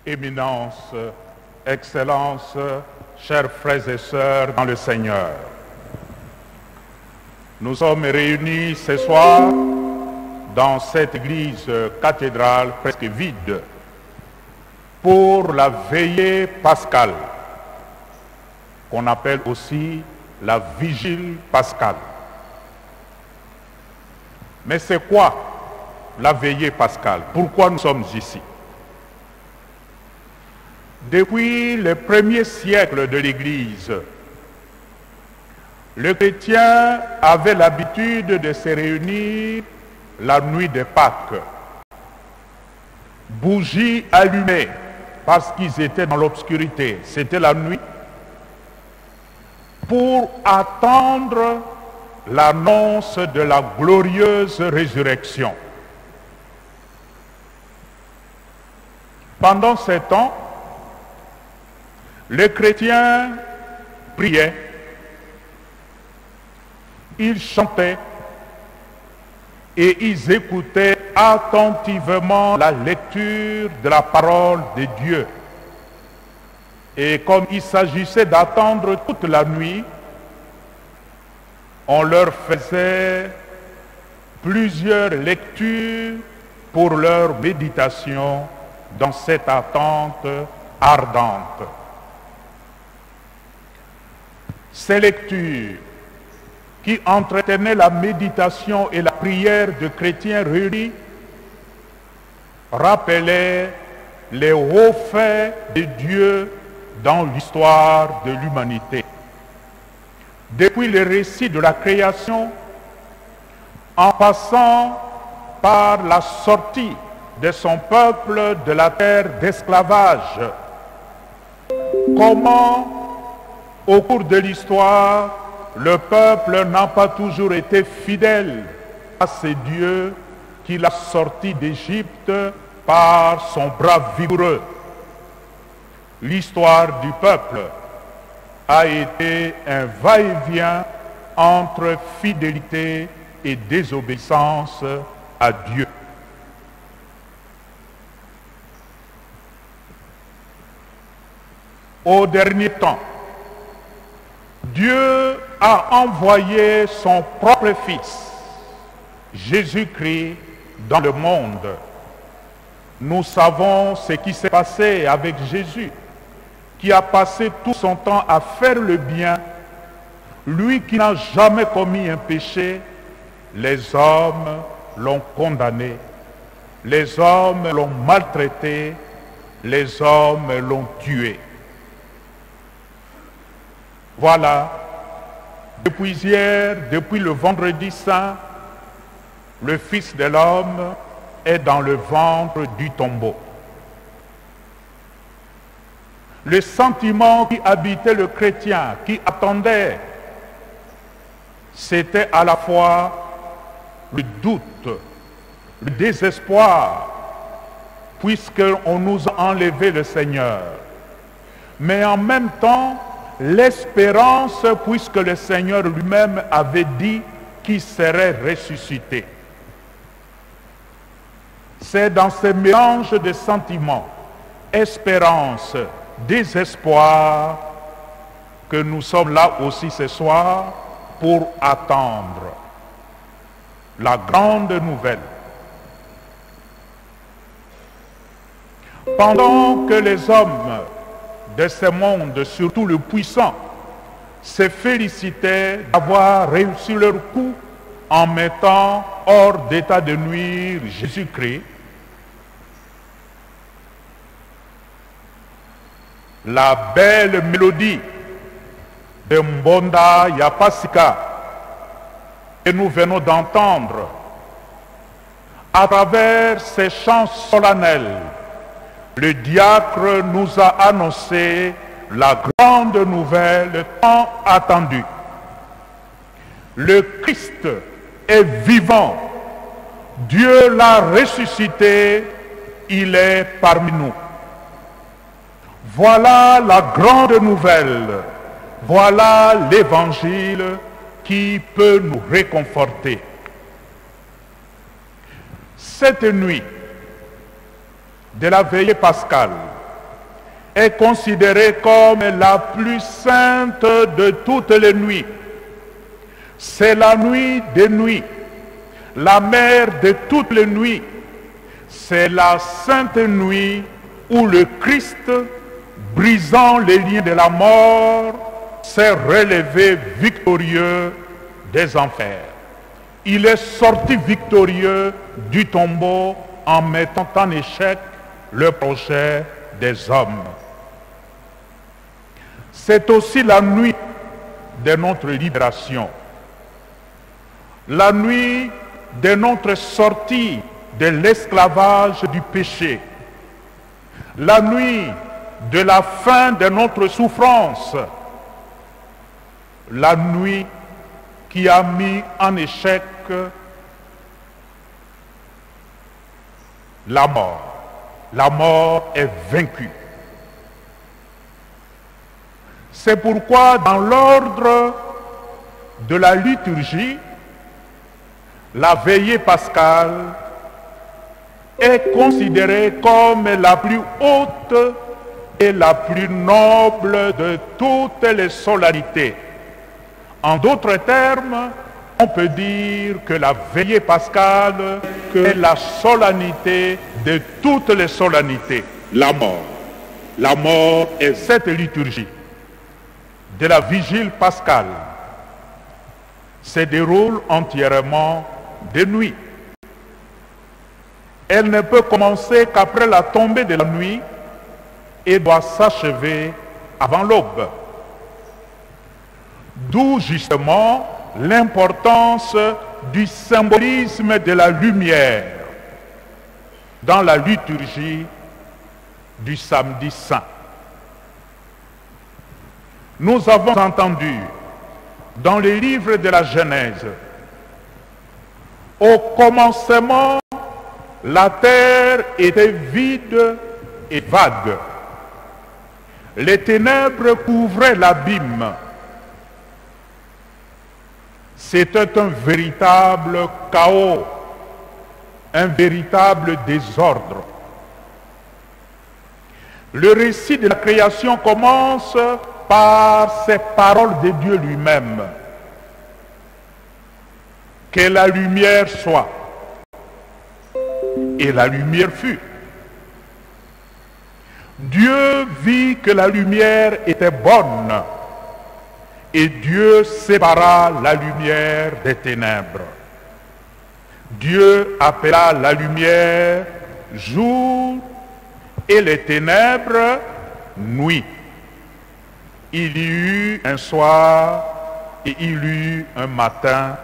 Éminence, Excellence, chers frères et sœurs dans le Seigneur. Nous sommes réunis ce soir dans cette église cathédrale presque vide pour la veillée pascale, qu'on appelle aussi la vigile pascale. Mais c'est quoi la veillée pascale? Pourquoi nous sommes ici? Depuis les premiers siècles de l'Église, le chrétien avait l'habitude de se réunir la nuit de Pâques, bougies allumées parce qu'ils étaient dans l'obscurité, c'était la nuit, pour attendre l'annonce de la glorieuse résurrection. Pendant ce temps, les chrétiens priaient, ils chantaient et ils écoutaient attentivement la lecture de la parole de Dieu. Et comme il s'agissait d'attendre toute la nuit, on leur faisait plusieurs lectures pour leur méditation dans cette attente ardente. Ces lectures qui entretenaient la méditation et la prière de chrétiens réunis rappelaient les hauts faits de Dieu dans l'histoire de l'humanité. Depuis le récit de la création, en passant par la sortie de son peuple de la terre d'esclavage, comment au cours de l'histoire, le peuple n'a pas toujours été fidèle à ce Dieu qui l'a sorti d'Égypte par son bras vigoureux. L'histoire du peuple a été un va-et-vient entre fidélité et désobéissance à Dieu. Au dernier temps, Dieu a envoyé son propre Fils, Jésus-Christ, dans le monde. Nous savons ce qui s'est passé avec Jésus, qui a passé tout son temps à faire le bien. Lui qui n'a jamais commis un péché, les hommes l'ont condamné, les hommes l'ont maltraité, les hommes l'ont tué. Voilà, depuis hier, depuis le vendredi saint, le Fils de l'homme est dans le ventre du tombeau. Le sentiment qui habitait le chrétien, qui attendait, c'était à la fois le doute, le désespoir, puisqu'on nous a enlevé le Seigneur, mais en même temps, l'espérance, puisque le Seigneur lui-même avait dit qu'il serait ressuscité. C'est dans ce mélange de sentiments, espérance, désespoir, que nous sommes là aussi ce soir pour attendre la grande nouvelle. Pendant que les hommes de ce monde, surtout le puissant, se félicitaient d'avoir réussi leur coup en mettant hors d'état de nuire Jésus-Christ. La belle mélodie de Mbonda Yapasika que nous venons d'entendre à travers ces chants solennels, le diacre nous a annoncé la grande nouvelle tant attendue. Le Christ est vivant. Dieu l'a ressuscité. Il est parmi nous. Voilà la grande nouvelle. Voilà l'évangile qui peut nous réconforter. Cette nuit de la veillée pascale, est considérée comme la plus sainte de toutes les nuits. C'est la nuit des nuits, la mère de toutes les nuits. C'est la sainte nuit où le Christ, brisant les liens de la mort, s'est relevé victorieux des enfers. Il est sorti victorieux du tombeau en mettant en échec le projet des hommes. C'est aussi la nuit de notre libération, la nuit de notre sortie de l'esclavage du péché, la nuit de la fin de notre souffrance, la nuit qui a mis en échec la mort. La mort est vaincue. C'est pourquoi dans l'ordre de la liturgie, la veillée pascale est considérée comme la plus haute et la plus noble de toutes les solennités. En d'autres termes, on peut dire que la veillée pascale est la solennité de toutes les solennités. La mort est cette liturgie de la vigile pascale se déroule entièrement de nuit. Elle ne peut commencer qu'après la tombée de la nuit et doit s'achever avant l'aube. D'où justement l'importance du symbolisme de la lumière dans la liturgie du samedi saint. Nous avons entendu dans les livres de la Genèse, au commencement, la terre était vide et vague. Les ténèbres couvraient l'abîme. C'était un véritable chaos, un véritable désordre. Le récit de la création commence par ces paroles de Dieu lui-même. Que la lumière soit. Et la lumière fut. Dieu vit que la lumière était bonne. Et Dieu sépara la lumière des ténèbres. Dieu appela la lumière jour et les ténèbres nuit. Il y eut un soir et il y eut un matin,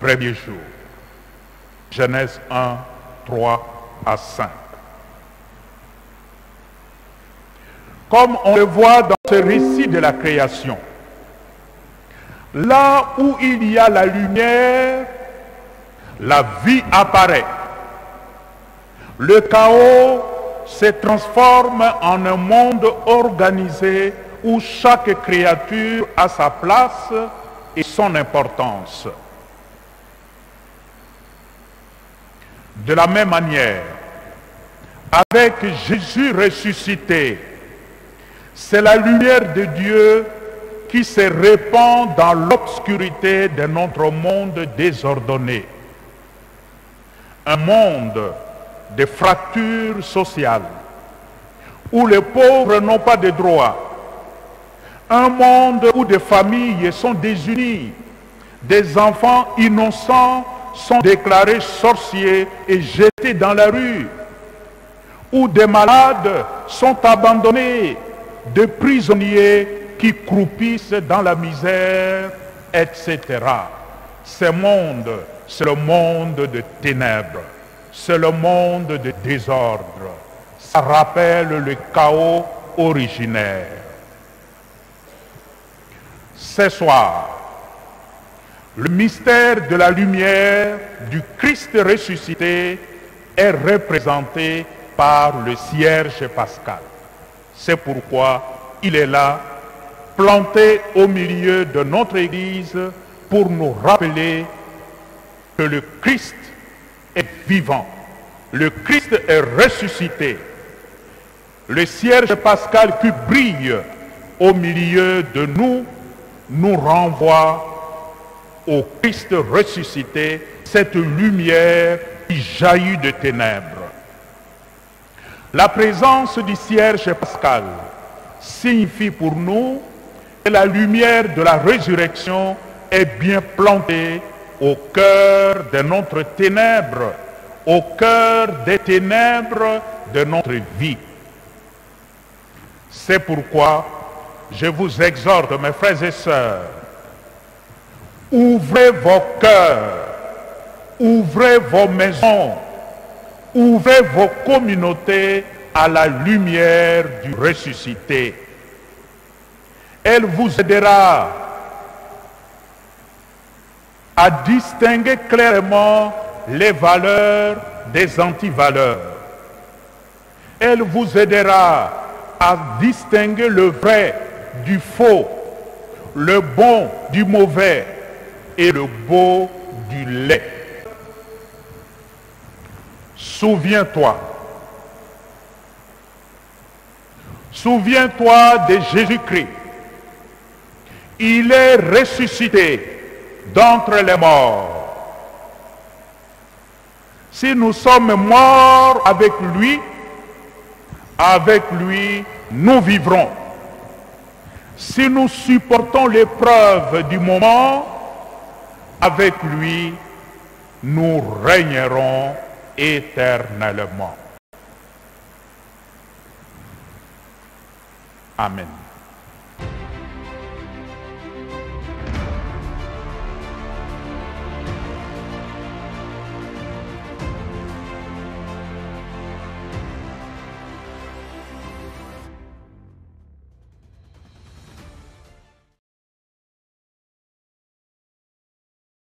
premier jour. Genèse 1, 3 à 5. Comme on le voit dans ce récit de la création, là où il y a la lumière, la vie apparaît. Le chaos se transforme en un monde organisé où chaque créature a sa place et son importance. De la même manière, avec Jésus ressuscité, c'est la lumière de Dieu qui se répand dans l'obscurité de notre monde désordonné. Un monde de fractures sociales, où les pauvres n'ont pas de droits. Un monde où des familles sont désunies, des enfants innocents sont déclarés sorciers et jetés dans la rue, où des malades sont abandonnés, des prisonniers qui croupissent dans la misère, etc. Ce monde, c'est le monde de ténèbres, c'est le monde de désordre. Ça rappelle le chaos originaire. Ce soir, le mystère de la lumière du Christ ressuscité est représenté par le cierge pascal. C'est pourquoi il est là, planté au milieu de notre Église, pour nous rappeler que le Christ est vivant, le Christ est ressuscité. Le cierge pascal qui brille au milieu de nous, nous renvoie au Christ ressuscité, cette lumière qui jaillit de ténèbres. La présence du cierge pascal signifie pour nous que la lumière de la résurrection est bien plantée au cœur de notre ténèbre, au cœur des ténèbres de notre vie. C'est pourquoi je vous exhorte, mes frères et sœurs, ouvrez vos cœurs, ouvrez vos maisons, ouvrez vos communautés à la lumière du ressuscité. Elle vous aidera à distinguer clairement les valeurs des antivaleurs. Elle vous aidera à distinguer le vrai du faux, le bon du mauvais et le beau du laid. Souviens-toi. Souviens-toi de Jésus-Christ. Il est ressuscité d'entre les morts. Si nous sommes morts avec lui nous vivrons. Si nous supportons l'épreuve du moment, avec lui, nous régnerons éternellement. Amen.